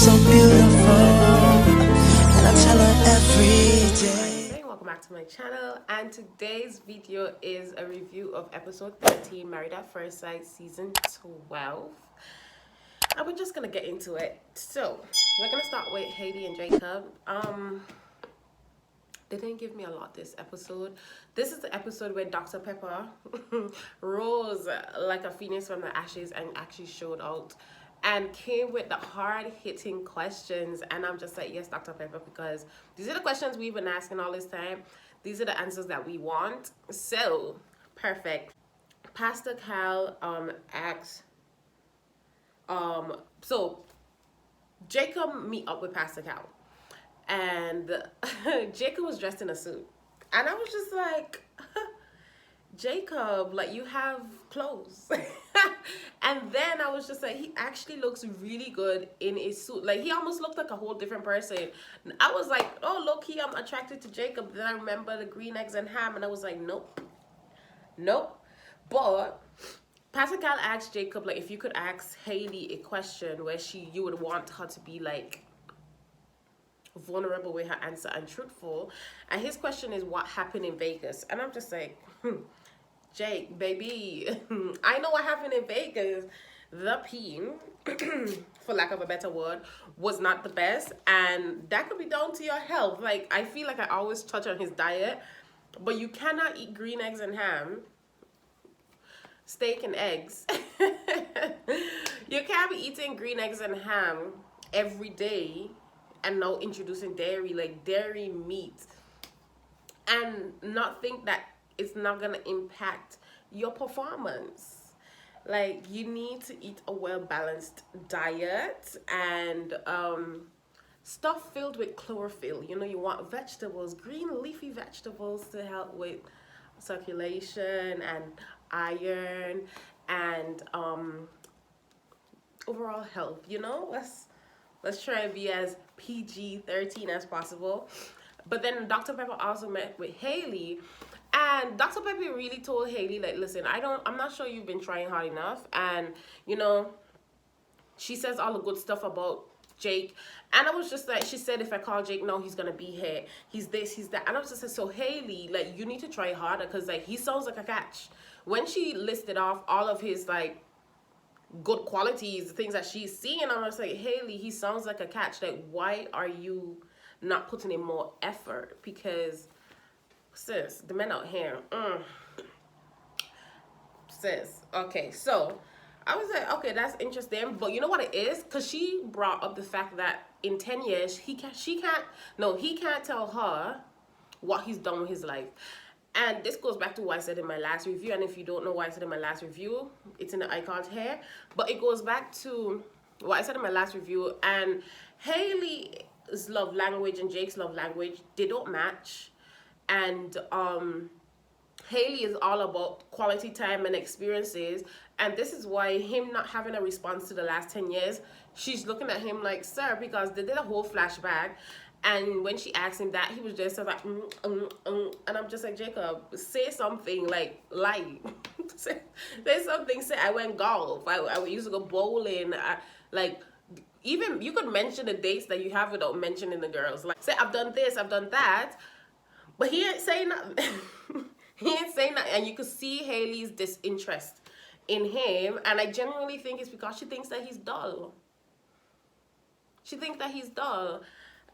so beautiful, and I tell her every day. Welcome back to my channel, and today's video is a review of episode 13, Married at First Sight, season 12. And we're just gonna get into it. So we're gonna start with Haley and Jacob. They didn't give me a lot this episode. This is the episode where Dr. Pepper rose like a phoenix from the ashes and actually showed out and came with the hard-hitting questions. And I'm just like, yes, Dr. Pepper, because these are the questions we've been asking all this time. These are the answers that we want. So, perfect. Pastor Cal asks, so Jacob meet up with Pastor Cal. And Jacob was dressed in a suit. And I was just like, Jacob, like, you have clothes. And then I was just like, he actually looks really good in his suit. Like, he almost looked like a whole different person. I was like, oh, low-key, I'm attracted to Jacob. Then I remember the green eggs and ham, and I was like, nope. But Pastor Cal asked Jacob, like, if you could ask Haley a question where you would want her to be, like, vulnerable with her answer and truthful. And his question is, what happened in Vegas? And I'm just like, Jake, baby, I know what happened in Vegas. The peen, for lack of a better word, was not the best. And that could be down to your health. Like, I feel like I always touch on his diet, but you cannot eat green eggs and ham, steak and eggs. You can't be eating green eggs and ham every day and now introducing dairy, like dairy meat, and not think that it's not gonna impact your performance. Like, you need to eat a well-balanced diet and stuff filled with chlorophyll. You know, you want vegetables, green leafy vegetables, to help with circulation and iron and overall health. You know, let's try and be as PG-13 as possible. But then Dr. Pepper also met with Haley, and Dr. Pepper really told Haley, like, listen, I'm not sure you've been trying hard enough. And, you know, she says all the good stuff about Jake. And I was just like, she said, if I call Jake now, he's gonna be here. He's this, he's that. And I was just like, so Haley, like, you need to try harder, because, like, he sounds like a catch. When she listed off all of his, like, good qualities, the things that she's seeing, I'm just like, Haley, he sounds like a catch. Like, why are you not putting in more effort? Because, sis, the men out here, sis. Okay, so I was like, okay, that's interesting. But you know what it is? Because she brought up the fact that in 10 years, he can't tell her what he's done with his life. And this goes back to what I said in my last review. And if you don't know what I said in my last review, it's in the icon here. But it goes back to what I said in my last review. And Haley's love language and Jake's love language, they don't match. And Haley is all about quality time and experiences. And this is why him not having a response to the last 10 years, she's looking at him like, sir, because they did a whole flashback. And when she asked him that, he was just like, and I'm just like, Jacob, say something, like, lie. say something, say, I went golf, I used to go bowling, like, even, you could mention the dates that you have without mentioning the girls. Like, say, I've done this, I've done that, but he ain't saying nothing. He ain't saying nothing, and you could see Haley's disinterest in him, and I genuinely think it's because she thinks that he's dull. She thinks that he's dull.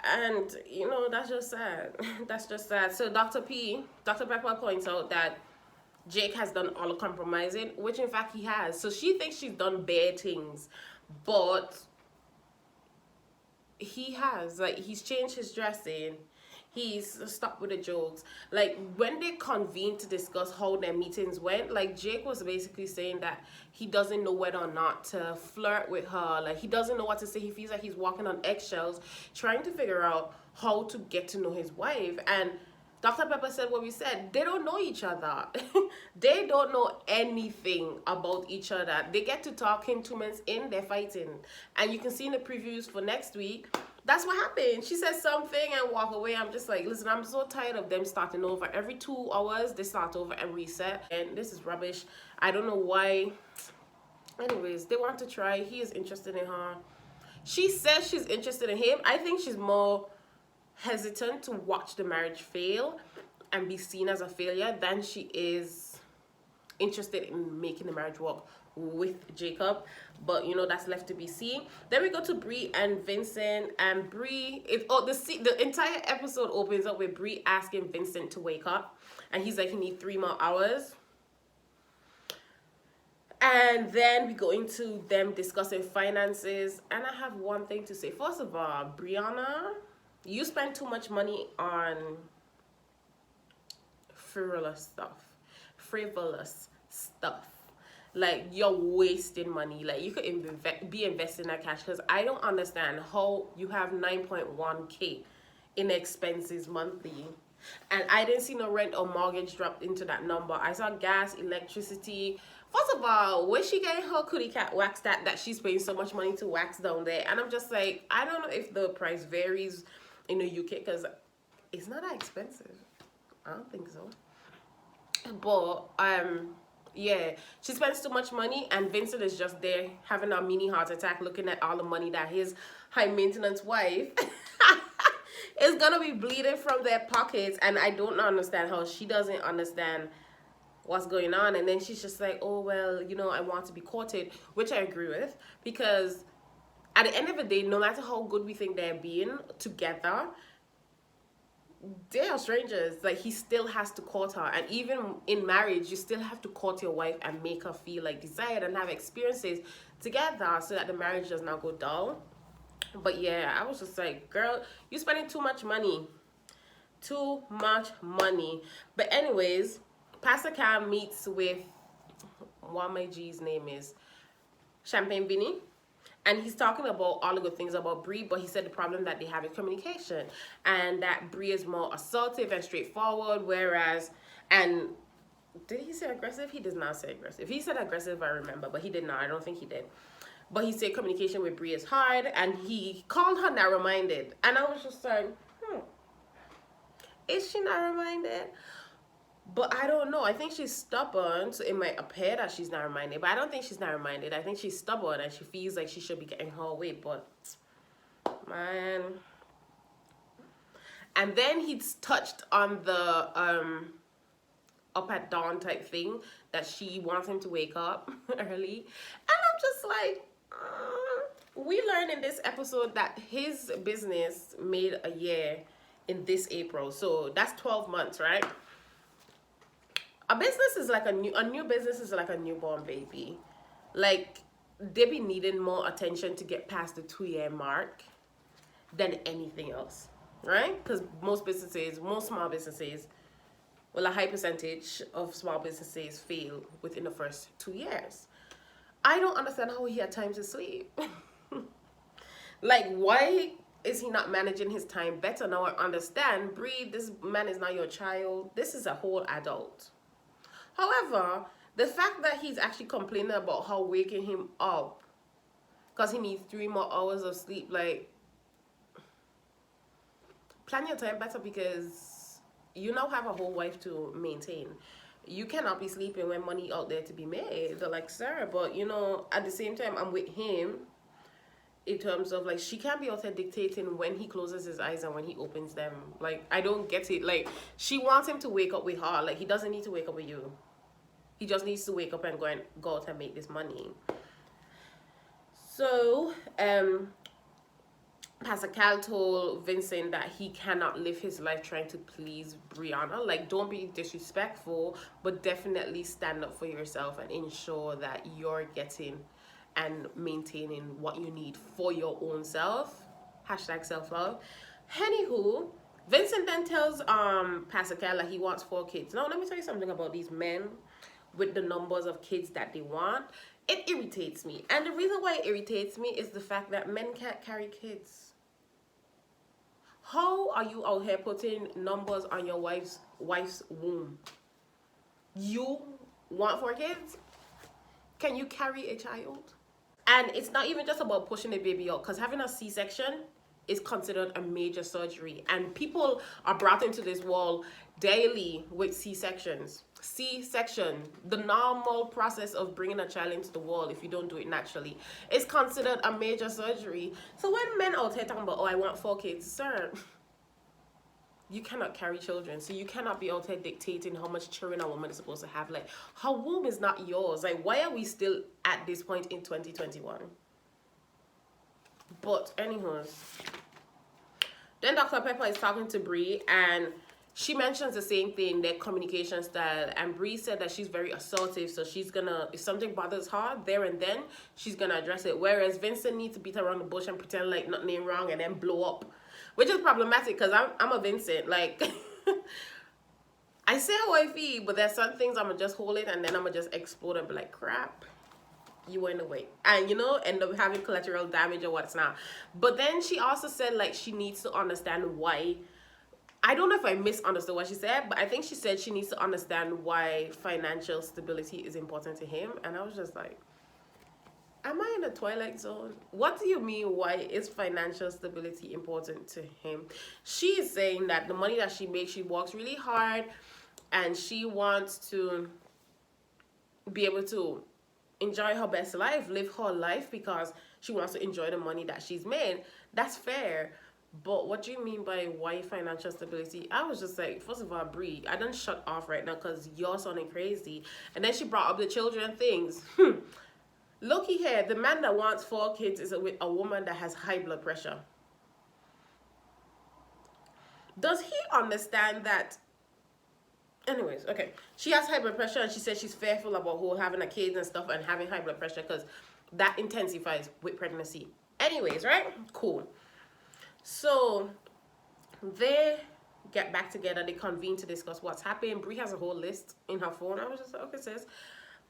And, you know, that's just sad. That's just sad. So Dr. Pepper points out that Jake has done all the compromising, which in fact he has. So she thinks she's done bad things, but he has. Like, he's changed his dressing. He's stopped with the jokes. Like, when they convened to discuss how their meetings went, like, Jake was basically saying that he doesn't know whether or not to flirt with her. Like, he doesn't know what to say. He feels like he's walking on eggshells, trying to figure out how to get to know his wife. And Dr. Pepper said what we said. They don't know each other. They don't know anything about each other. They get to talking 2 minutes in, they're fighting. And you can see in the previews for next week, that's what happened. She says something and walk away. I'm just like, listen, I'm so tired of them starting over. Every 2 hours, they start over and reset. And this is rubbish. I don't know why. Anyways, they want to try. He is interested in her. She says she's interested in him. I think she's more hesitant to watch the marriage fail and be seen as a failure than she is interested in making the marriage work with Jacob. But you know, that's left to be seen. Then we go to Bree and Vincent, and Bree the entire episode opens up with Bree asking Vincent to wake up, and he's like, he needs 3 more hours. And then we go into them discussing finances, and I have one thing to say. First of all, Brianna, you spend too much money on frivolous stuff. Like, you're wasting money. Like, you could be investing that cash, because I don't understand how you have 9.1K in expenses monthly, and I didn't see no rent or mortgage dropped into that number. I saw gas, electricity. First of all, where's she getting her cootie cat wax that she's paying so much money to wax down there? And I'm just like, I don't know if the price varies in the UK, because it's not that expensive. I don't think so. But yeah, she spends too much money, and Vincent is just there having a mini heart attack looking at all the money that his high maintenance wife is gonna be bleeding from their pockets. And I don't understand how she doesn't understand what's going on. And then she's just like, oh well, you know, I want to be courted, which I agree with, because at the end of the day, no matter how good we think they're being together, they are strangers. Like, he still has to court her. And even in marriage, you still have to court your wife and make her feel like desired and have experiences together so that the marriage does not go down. But yeah, I was just like, girl, you spending too much money. Too much money. But anyways, Pastor Cam meets with what my G's name is, Champagne Vinny. And he's talking about all the good things about Bree, but he said the problem that they have is communication, and that Bree is more assertive and straightforward, whereas, and did he say aggressive? He does not say aggressive. He said aggressive, I remember, but he did not. I don't think he did. But he said communication with Bree is hard, and he called her narrow-minded. And I was just like, is she narrow-minded? But I don't know. I think she's stubborn, so it might appear that she's narrow-minded. But I don't think she's narrow-minded. I think she's stubborn, and she feels like she should be getting her way. But, man. And then he's touched on the up at dawn type thing, that she wants him to wake up early. And I'm just like, we learned in this episode that his business made a year in this April. So that's 12 months, right? A business is like a new business is like a newborn baby. Like, they be needing more attention to get past the 2-year mark than anything else, right? Because most small businesses, well, a high percentage of small businesses fail within the first 2 years. I don't understand how he had time to sleep. Like, why is he not managing his time better? Now I understand, Bree, this man is not your child. This is a whole adult. However, the fact that he's actually complaining about how waking him up because he needs 3 more hours of sleep, like, plan your time better, because you now have a whole wife to maintain. You cannot be sleeping when money out there to be made. They're like, sir, but you know, at the same time, I'm with him in terms of, like, she can't be out there dictating when he closes his eyes and when he opens them. Like, I don't get it. Like, she wants him to wake up with her. Like, he doesn't need to wake up with you. He just needs to wake up and go out and make this money. So, Pastor Cal told Vincent that he cannot live his life trying to please Brianna. Like, don't be disrespectful, but definitely stand up for yourself and ensure that you're getting and maintaining what you need for your own self. Hashtag self-love. Anywho, Vincent then tells Pastor Cal that he wants 4 kids. Now, let me tell you something about these men with the numbers of kids that they want. It irritates me. And the reason why it irritates me is the fact that men can't carry kids. How are you out here putting numbers on your wife's womb? You want 4 kids? Can you carry a child? And it's not even just about pushing a baby out, because having a C-section is considered a major surgery. And people are brought into this world daily with C-sections. C-section, the normal process of bringing a child into the world, if you don't do it naturally, is considered a major surgery. So when men out here talking about, oh, I want 4 kids, sir, you cannot carry children. So you cannot be out here dictating how much children a woman is supposed to have. Like, her womb is not yours. Like, why are we still at this point in 2021? But anyways, then Dr. Pepper is talking to Bree, and she mentions the same thing, their communication style. And Bree said that she's very assertive, so she's gonna, if something bothers her there and then, she's gonna address it. Whereas Vincent needs to beat around the bush and pretend like nothing ain't wrong and then blow up, which is problematic because I'm a Vincent. Like, I say how I feel, but there's some things I'm gonna just hold it and then I'm gonna just explode and be like, crap, you were in the way, and you know, end up having collateral damage or what's not. But then she also said like she needs to understand why. I don't know if I misunderstood what she said, but I think she said she needs to understand why financial stability is important to him. And I was just like, am I in a twilight zone? What do you mean, why is financial stability important to him? She is saying that the money that she makes, she works really hard and she wants to be able to enjoy her best life, live her life, because she wants to enjoy the money that she's made. That's fair. But what do you mean by why financial stability? I was just like, first of all, Bree, I don't shut off right now because you're sounding crazy. And then she brought up the children things. Looky here, the man that wants 4 kids is with a woman that has high blood pressure. Does he understand that? Anyways, okay. She has high blood pressure and she says she's fearful about who having a kid and stuff and having high blood pressure because that intensifies with pregnancy. Anyways, right? Cool. So they get back together, they convene to discuss what's happened. Bree has a whole list in her phone. I was just like, okay, sis.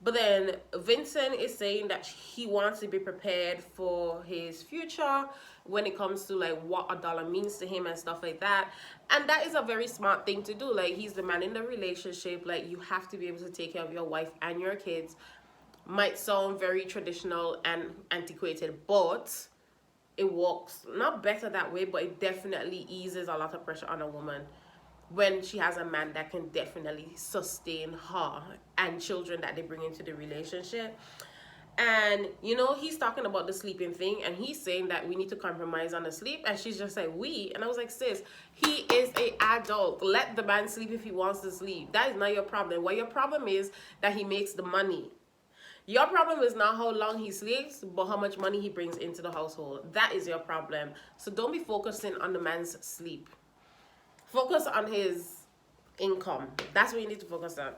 But then Vincent is saying that he wants to be prepared for his future when it comes to like what a dollar means to him and stuff like that. And that is a very smart thing to do. Like, he's the man in the relationship. Like, you have to be able to take care of your wife and your kids. Might sound very traditional and antiquated, but it works not better that way, but it definitely eases a lot of pressure on a woman when she has a man that can definitely sustain her and children that they bring into the relationship. And you know, he's talking about the sleeping thing and he's saying that we need to compromise on the sleep, and she's just like, we? And I was like, sis, he is an adult. Let the man sleep if he wants to sleep. That is not your problem. What your problem is that he makes the money. Your problem is not how long he sleeps, but how much money he brings into the household. That is your problem. So don't be focusing on the man's sleep. Focus on his income. That's what you need to focus on.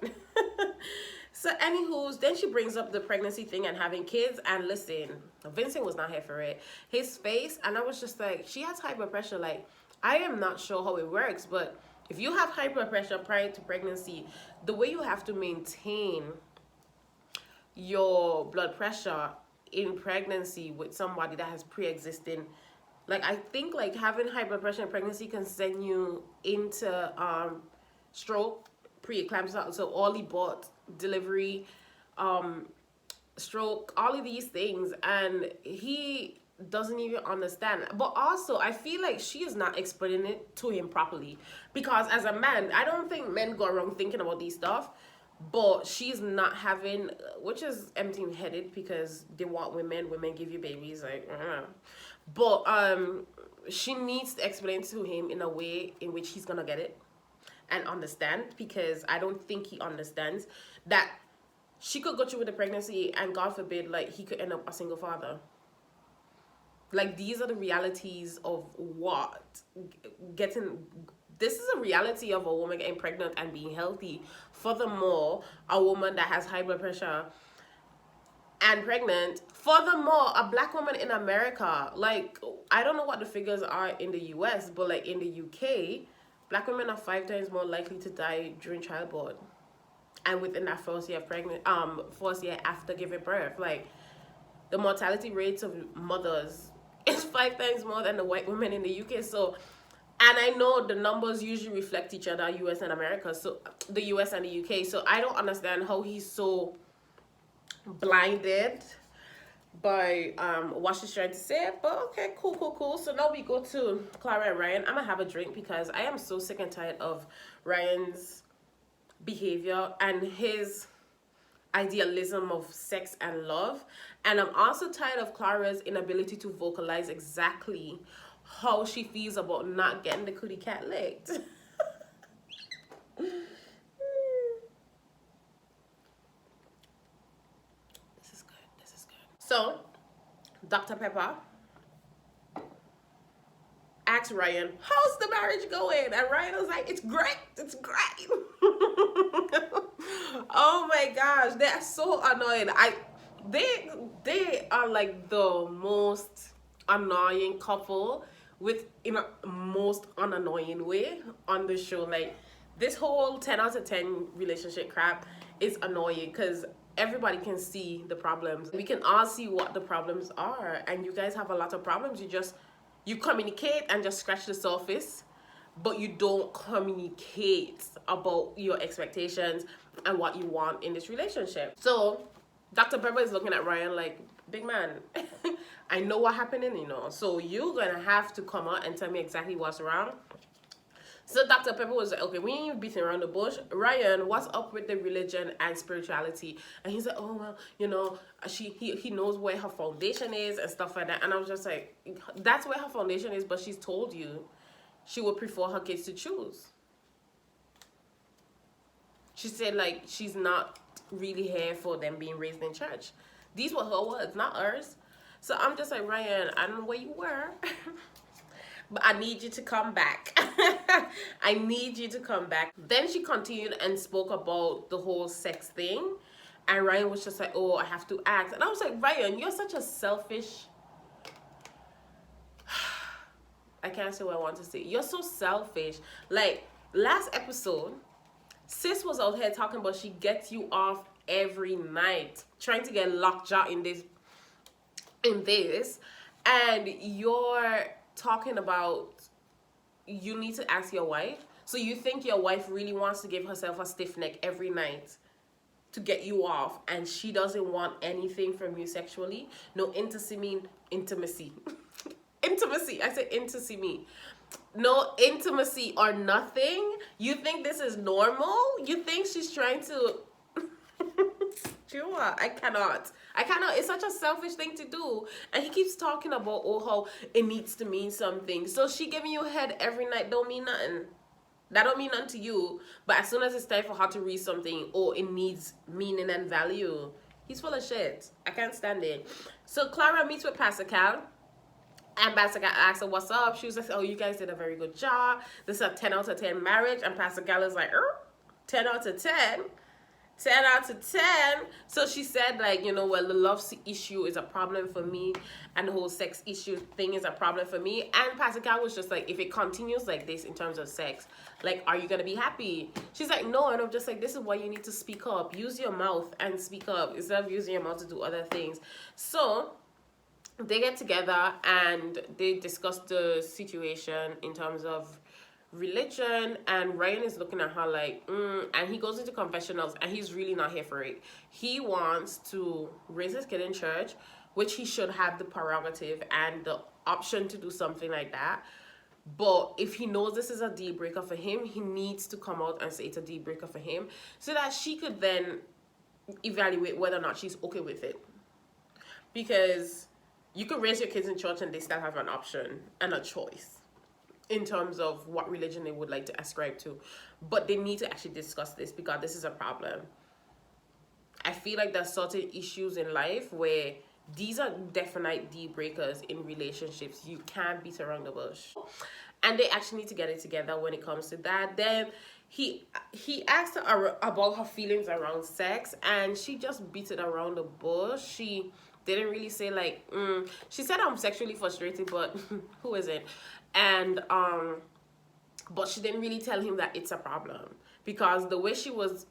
So anywho, then she brings up the pregnancy thing and having kids. And listen, Vincent was not here for it. His face, and I was just like, she has high blood pressure. Like, I am not sure how it works, but if you have high blood pressure prior to pregnancy, the way you have to maintain your blood pressure in pregnancy with somebody that has pre-existing, like, I think like having high blood pressure in pregnancy can send you into stroke, pre-eclampsia, so early birth, delivery, stroke, all of these things. And he doesn't even understand. But also, I feel like she is not explaining it to him properly, because as a man, I don't think men go around thinking about these stuff. But she's not having, which is empty-headed, because they want women give you babies, like, but she needs to explain to him in a way in which he's gonna get it and understand, because I don't think he understands that she could go through with the pregnancy and God forbid, like, he could end up a single father. Like, these are the realities of what this is a reality of a woman getting pregnant and being healthy. Furthermore, a woman that has high blood pressure and pregnant. Furthermore, a black woman in America, like, I don't know what the figures are in the US, but like in the UK, black women are 5 times more likely to die during childbirth and within that first year of first year after giving birth. Like, the mortality rates of mothers is 5 times more than the white women in the UK. So, and I know the numbers usually reflect each other, US and America, so the US and the UK. So I don't understand how he's so blinded by what she's trying to say. But okay, cool. So now we go to Clara and Ryan. I'm gonna have a drink because I am so sick and tired of Ryan's behavior and his idealism of sex and love. And I'm also tired of Clara's inability to vocalize exactly how she feels about not getting the cootie cat licked. This is good. This is good. So, Dr. Pepper asked Ryan, how's the marriage going? And Ryan was like, it's great. It's great. Oh my gosh, they're so annoying. They are like the most annoying couple with in a most unannoying way on the show. Like this whole 10 out of 10 relationship crap is annoying because everybody can see the problems. We can all see what the problems are, and you guys have a lot of problems. You communicate and just scratch the surface, but you don't communicate about your expectations and what you want in this relationship. So Dr. Pepper is looking at Ryan like, big man, I know what happened, so you're gonna have to come out and tell me exactly what's wrong. So Dr. Pepper was like, okay, we ain't beating around the bush. Ryan, what's up with the religion and spirituality? And he's like, oh, well, he knows where her foundation is and stuff like that. And I was just like, that's where her foundation is, but she's told you she would prefer her kids to choose. She said, like, she's not really here for them being raised in church. These were her words, not hers. So I'm just like, Ryan, I don't know where you were. But I need you to come back. I need you to come back. Then she continued and spoke about the whole sex thing. And Ryan was just like, oh, I have to ask. And I was like, Ryan, you're such a selfish... I can't say what I want to say. You're so selfish. Like, last episode, sis was out here talking about she gets you off every night. Trying to get lockjaw in this. And you're... talking about you need to ask your wife. So you think your wife really wants to give herself a stiff neck every night to get you off, and she doesn't want anything from you sexually? No, intimacy. Intimacy. I said intimacy. No intimacy or nothing. You think this is normal? You think she's trying to... I cannot. It's such a selfish thing to do. And he keeps talking about, oh, how it needs to mean something. So she giving you a head every night don't mean nothing. That don't mean nothing to you. But as soon as it's time for her to read something, oh, it needs meaning and value. He's full of shit. I can't stand it. So Clara meets with Pastor Cal. And Pastor Cal asks her, what's up? She was like, oh, you guys did a very good job. This is a 10 out of 10 marriage. And Pastor Cal is like, 10 out of 10? 10 out of 10. So she said, like, well, the love issue is a problem for me, and the whole sex issue thing is a problem for me. And Pastor Cal was just like, if it continues like this in terms of sex, like, are you gonna be happy? She's like, no. And I'm just like, this is why you need to speak up. Use your mouth and speak up instead of using your mouth to do other things. So they get together and they discuss the situation in terms of religion, and Ryan is looking at her like, and he goes into confessionals, and he's really not here for it. He wants to raise his kid in church, which he should have the prerogative and the option to do something like that. But if he knows this is a deal breaker for him, he needs to come out and say it's a deal breaker for him, so that she could then evaluate whether or not she's okay with it. Because you could raise your kids in church and they still have an option and a choice in terms of what religion they would like to ascribe to. But they need to actually discuss this, because this is a problem. I feel like there's certain issues in life where these are definite deal breakers in relationships. You can't beat around the bush. And they actually need to get it together when it comes to that. Then he asked her about her feelings around sex, and she just beat it around the bush. She didn't really say like, she said I'm sexually frustrated, but who isn't? And but she didn't really tell him that it's a problem, because the way she was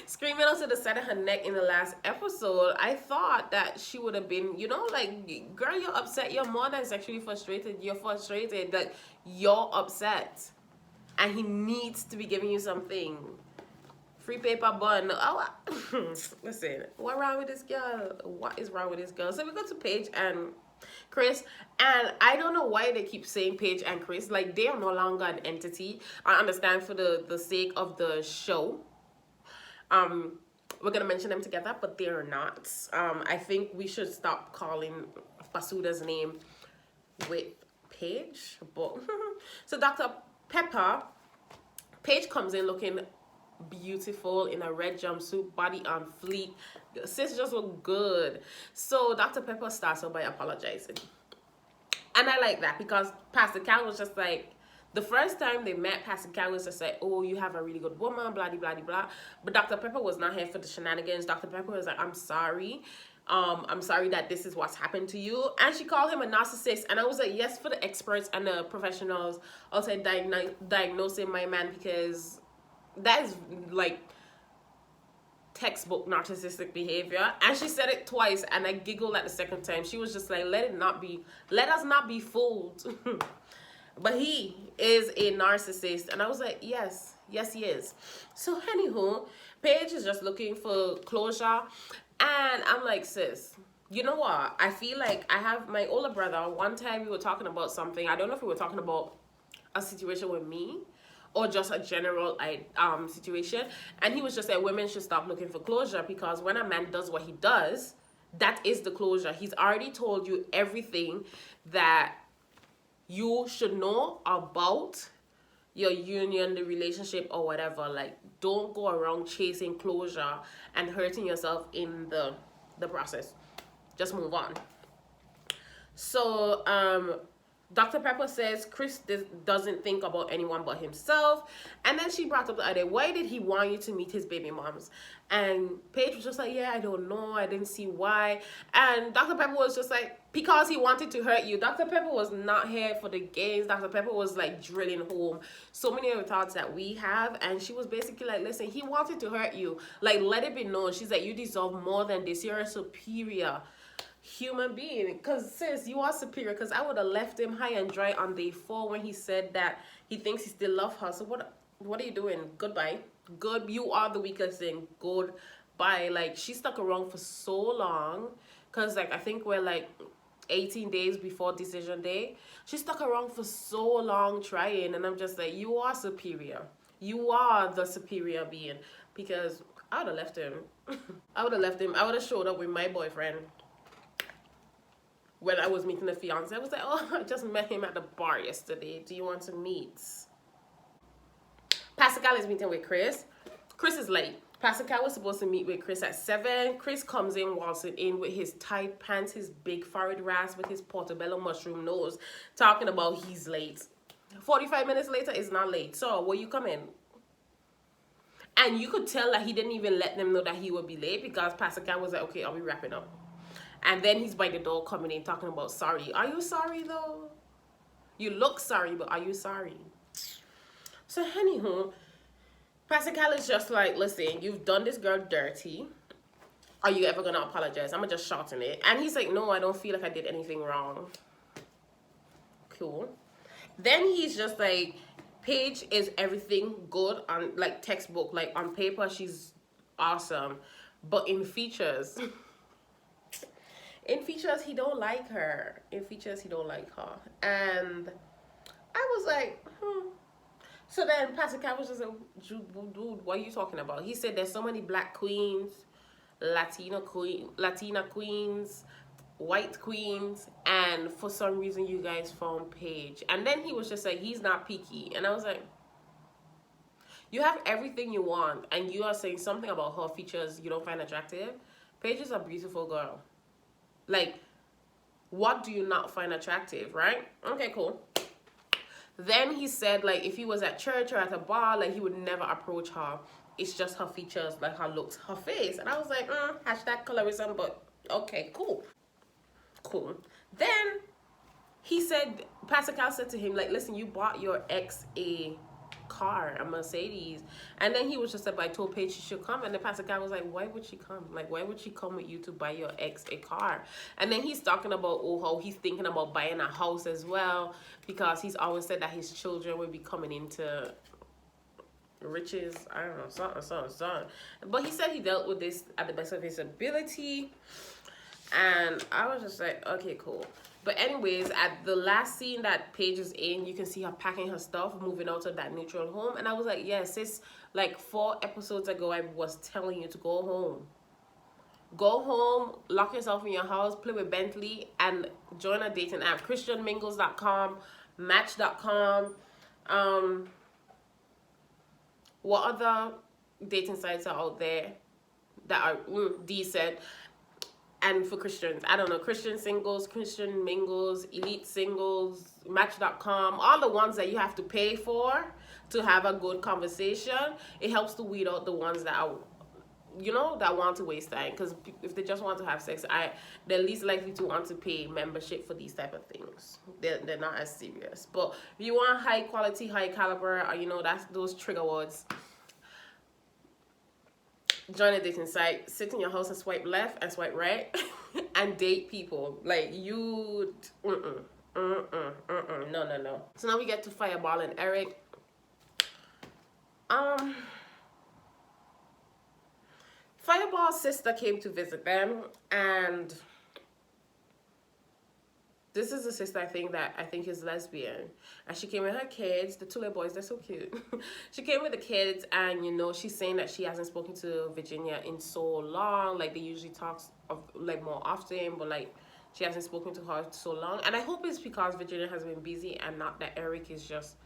screaming out to the side of her neck in the last episode, I thought that she would have been, like, girl, you're upset. You're more than sexually frustrated. You're frustrated that you're upset, and he needs to be giving you something. Free paper bun. Oh, listen, what's wrong with this girl? What is wrong with this girl? So we go to PAIGE, and Chris. And I don't know why they keep saying Paige and Chris. Like, they are no longer an entity. I understand for the sake of the show. We're gonna mention them together, but they're not. I think we should stop calling Basuda's name with Paige. But so Dr. Pepper, Paige comes in looking beautiful in a red jumpsuit, body on fleek. Sis just look good. So Dr. Pepper starts out by apologizing. And I like that because Pastor Cal was just like, the first time they met, Pastor Cal was just like, oh, you have a really good woman, blah, blah, blah, blah. But Dr. Pepper was not here for the shenanigans. Dr. Pepper was like, I'm sorry. I'm sorry that this is what's happened to you. And she called him a narcissist. And I was like, yes, for the experts and the professionals outside diagnosing my man, because that is like textbook narcissistic behavior. And she said it twice, and I giggled at the second time. She was just like, let us not be fooled. But he is a narcissist. And I was like, yes, he is. So anywho, Paige is just looking for closure. And I'm like, sis, you know what? I feel like I have my older brother. One time we were talking about something. I don't know if we were talking about a situation with me or just a general situation. And he was just like, women should stop looking for closure, because when a man does what he does, that is the closure. He's already told you everything that you should know about your union, the relationship, or whatever. Like, don't go around chasing closure and hurting yourself in the process. Just move on. So Dr. Pepper says Chris doesn't think about anyone but himself. And then she brought up the idea, why did he want you to meet his baby moms? And Paige was just like, yeah, I don't know. I didn't see why. And Dr. Pepper was just like, because he wanted to hurt you. Dr. Pepper was not here for the games. Dr. Pepper was like drilling home so many of the thoughts that we have. And she was basically like, listen, he wanted to hurt you. Like, let it be known. She's like, you deserve more than this. You're a superior human being, because sis, you are superior. Because I would have left him high and dry on day 4 when he said that he thinks he still loves her. So what are you doing? Goodbye. You are the weakest thing. Goodbye. Like, she stuck around for so long, because like I think we're like 18 days before decision day. She stuck around for so long trying, and I'm just like, you are superior. You are the superior being. Because I would have left him. I would have showed up with my boyfriend when I was meeting the fiance. I was like, oh, I just met him at the bar yesterday. Do you want to meet? Pascal is meeting with Chris. Chris is late. Pascal was supposed to meet with Chris at 7. Chris comes in, waltzing in with his tight pants, his big forehead rasp with his portobello mushroom nose, talking about he's late. 45 minutes later is not late. So, will you come in? And you could tell that he didn't even let them know that he would be late, because Pascal was like, okay, I'll be wrapping up. And then he's by the door coming in talking about sorry. Are you sorry though? You look sorry, but are you sorry? So anywho, Pascal is just like, listen, you've done this girl dirty. Are you ever gonna apologize? I'm gonna just shorten it. And he's like, no, I don't feel like I did anything wrong. Cool. Then he's just like, Paige is everything good on like textbook. Like on paper, she's awesome. But in features... he don't like her. And I was like, So then Pascal was just like, dude, what are you talking about? He said there's so many black queens, Latina queens, white queens, and for some reason you guys found Paige. And then he was just like, he's not picky. And I was like, you have everything you want, and you are saying something about her features you don't find attractive? Paige is a beautiful girl. Like, what do you not find attractive, right? Okay, cool. Then he said, like, if he was at church or at a bar, like, he would never approach her. It's just her features, like, her looks, her face. And I was like, hashtag colorism, but okay, cool. Then he said, Pascal said to him, like, listen, you bought your ex a car, a Mercedes. And then he was just like, I told Paige she should come. And the Pascal was like, why would she come? Like, why would she come with you to buy your ex a car? And then he's talking about, oh, how he's thinking about buying a house as well, because he's always said that his children will be coming into riches. I don't know, something. But he said he dealt with this at the best of his ability. And I was just like, okay, cool. But anyways, at the last scene that Paige is in, you can see her packing her stuff, moving out of that neutral home. And I was like, yes, sis, like 4 episodes ago, I was telling you to go home. Go home, lock yourself in your house, play with Bentley, and join a dating app. ChristianMingles.com, Match.com. What other dating sites are out there that are decent? And for Christians, I don't know, Christian Singles, Christian Mingles, Elite Singles, Match.com, all the ones that you have to pay for to have a good conversation. It helps to weed out the ones that are, you know, that want to waste time. Because if they just want to have sex, they're least likely to want to pay membership for these type of things. They're not as serious. But if you want high quality, high caliber, or, you know, that's those trigger words, join a dating site, sit in your house and swipe left and swipe right and date people. Like, you no. So now we get to Fireball and Eric. Fireball's sister came to visit them, and this is a sister I think is lesbian, and she came with her kids, the 2 little boys. They're so cute. She came with the kids, and you know, she's saying that she hasn't spoken to Virginia in so long. Like, they usually talk of like more often, but like she hasn't spoken to her so long. And I hope it's because Virginia has been busy and not that Eric is just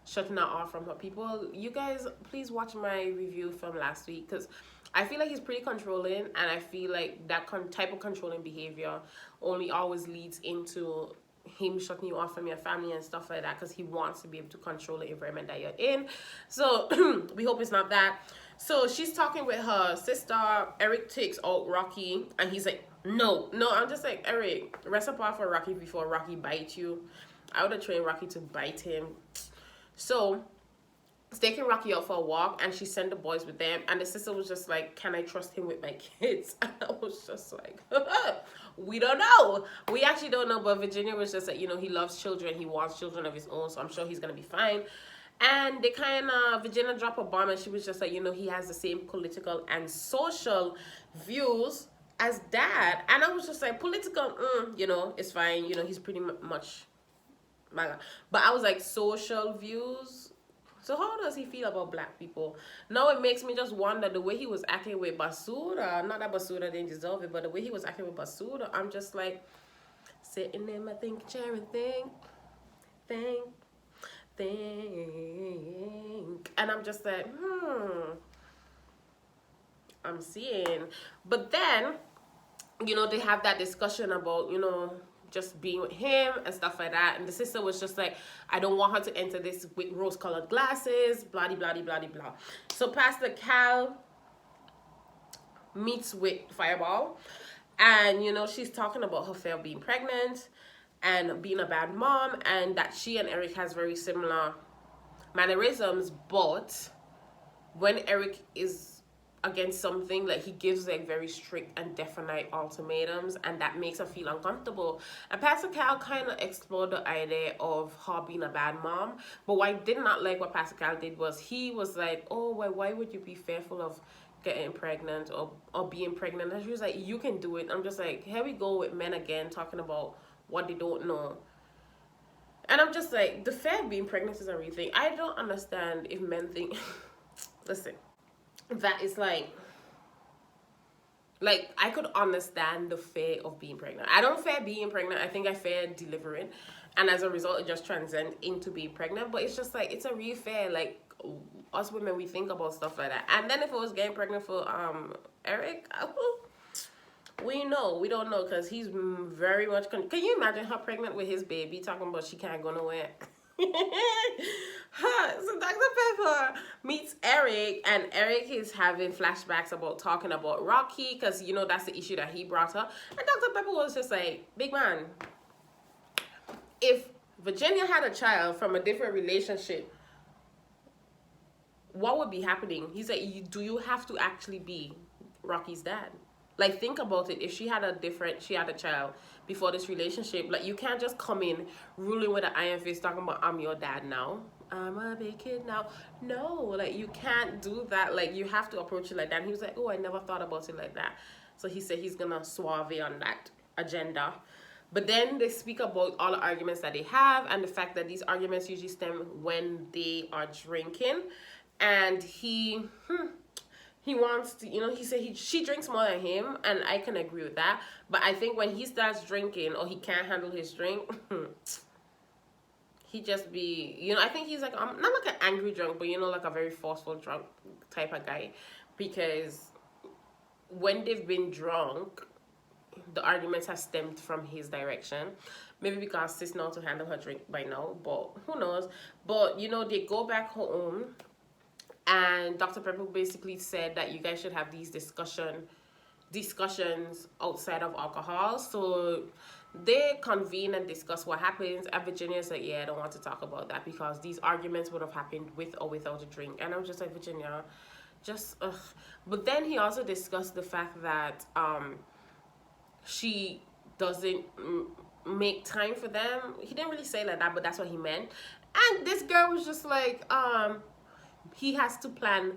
shutting her off from her people. You guys, please watch my review from last week, because I feel like he's pretty controlling, and I feel like that type of controlling behavior only always leads into him shutting you off from your family and stuff like that, because he wants to be able to control the environment that you're in. So we hope it's not that. So she's talking with her sister. Eric takes out Rocky, and he's like, no. I'm just like, Eric, rest up off for Rocky before Rocky bites you. I would have trained Rocky to bite him. So he's taking Rocky out for a walk, and she sent the boys with them, and the sister was just like, can I trust him with my kids? And I was just like, we don't know. We actually don't know. But Virginia was just like, you know, he loves children, he wants children of his own, so I'm sure he's gonna be fine. And they kind of, Virginia dropped a bomb, and she was just like, you know, he has the same political and social views as Dad. And I was just like, political, you know, it's fine, you know, he's pretty much MAGA. But I was like, social views, so how does he feel about black people? Now it makes me just wonder, the way he was acting with Basura, not that Basura didn't deserve it, but the way he was acting with Basura, I'm just like, sitting in my think chair and think. And I'm just like, I'm seeing. But then, you know, they have that discussion about, you know, just being with him and stuff like that. And the sister was just like, I don't want her to enter this with rose-colored glasses, blah, blah, blah, blah, blah. So Pastor Cal meets with Fireball, and, you know, she's talking about her fear of being pregnant and being a bad mom, and that she and Eric has very similar mannerisms, but when Eric is against something, like, he gives like very strict and definite ultimatums, and that makes her feel uncomfortable. And Pastor Cal kind of explored the idea of her being a bad mom, but what I did not like what Pastor Cal did was, he was like, oh, well, why would you be fearful of getting pregnant or being pregnant? And she was like, you can do it. I'm just like, here we go with men again talking about what they don't know. And I'm just like, the fear of being pregnant is everything. I don't understand if men think listen, that is like I could understand the fear of being pregnant. I don't fear being pregnant. I think I fear delivering, and as a result, it just transcends into being pregnant. But it's just like, it's a real fear. Like, us women, we think about stuff like that. And then if I was getting pregnant for Eric, we don't know, because he's very much can you imagine her pregnant with his baby, talking about she can't go nowhere? So Dr. Pepper meets Eric, and Eric is having flashbacks about talking about Rocky, because, you know, that's the issue that he brought up. And Dr. Pepper was just like, big man, if Virginia had a child from a different relationship, what would be happening? He's like, do you have to actually be Rocky's dad? Like, think about it. If she had a child before this relationship, like, you can't just come in ruling with an iron fist talking about, I'm your dad now, I'm a big kid now. No, like, you can't do that. Like, you have to approach it like that. And he was like, oh, I never thought about it like that. So he said he's gonna suave on that agenda. But then they speak about all the arguments that they have and the fact that these arguments usually stem when they are drinking. And he wants to, he said she drinks more than him, and I can agree with that. But I think when he starts drinking or he can't handle his drink, he just be, I think he's like, not like an angry drunk, but like a very forceful drunk type of guy. Because when they've been drunk, the arguments have stemmed from his direction. Maybe because sis knows to handle her drink by now, but who knows. But they go back home, and Dr. Pepper basically said that you guys should have these discussions outside of alcohol. So they convene and discuss what happens, and Virginia's like, yeah, I don't want to talk about that because these arguments would have happened with or without a drink. And I'm just like, Virginia, just ugh. But then he also discussed the fact that she doesn't make time for them. He didn't really say like that, but that's what he meant. And this girl was just like, he has to plan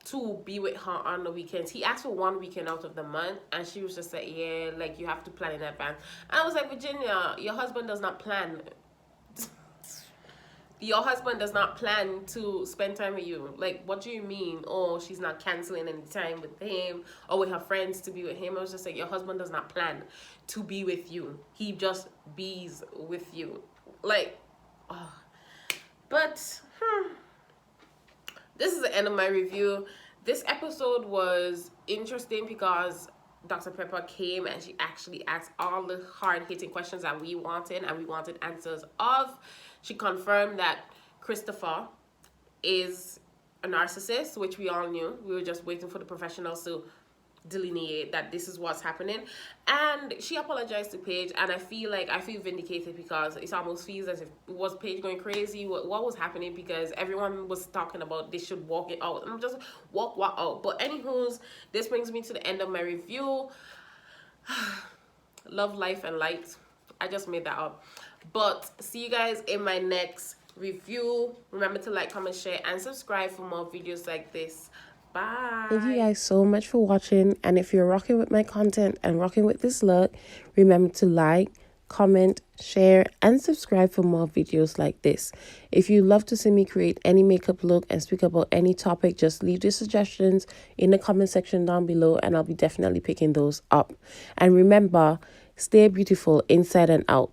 to be with her on the weekends. He asked for 1 weekend out of the month, and she was just like, yeah, like you have to plan in advance. And I was like, Virginia, your husband does not plan. Your husband does not plan to spend time with you. Like, what do you mean? Oh, she's not canceling any time with him or with her friends to be with him. I was just like, your husband does not plan to be with you. He just bees with you. Like, oh. But, this is the end of my review. This episode was interesting because Dr. Pepper came and she actually asked all the hard-hitting questions that we wanted, and we wanted answers of. She confirmed that Christopher is a narcissist, which we all knew. We were just waiting for the professionals to delineate that this is what's happening. And she apologized to Paige, and I feel vindicated because it almost feels as if, was Paige going crazy? What was happening? Because everyone was talking about they should walk it out. I'm just walk out. But anywho's, this brings me to the end of my review. Love, life, and light. I just made that up. But see you guys in my next review. Remember to like, comment, share, and subscribe for more videos like this. Bye. Thank you guys so much for watching. And if you're rocking with my content and rocking with this look, remember to like, comment, share, and subscribe for more videos like this. If you love to see me create any makeup look and speak about any topic, just leave your suggestions in the comment section down below, and I'll be definitely picking those up. And remember, stay beautiful inside and out.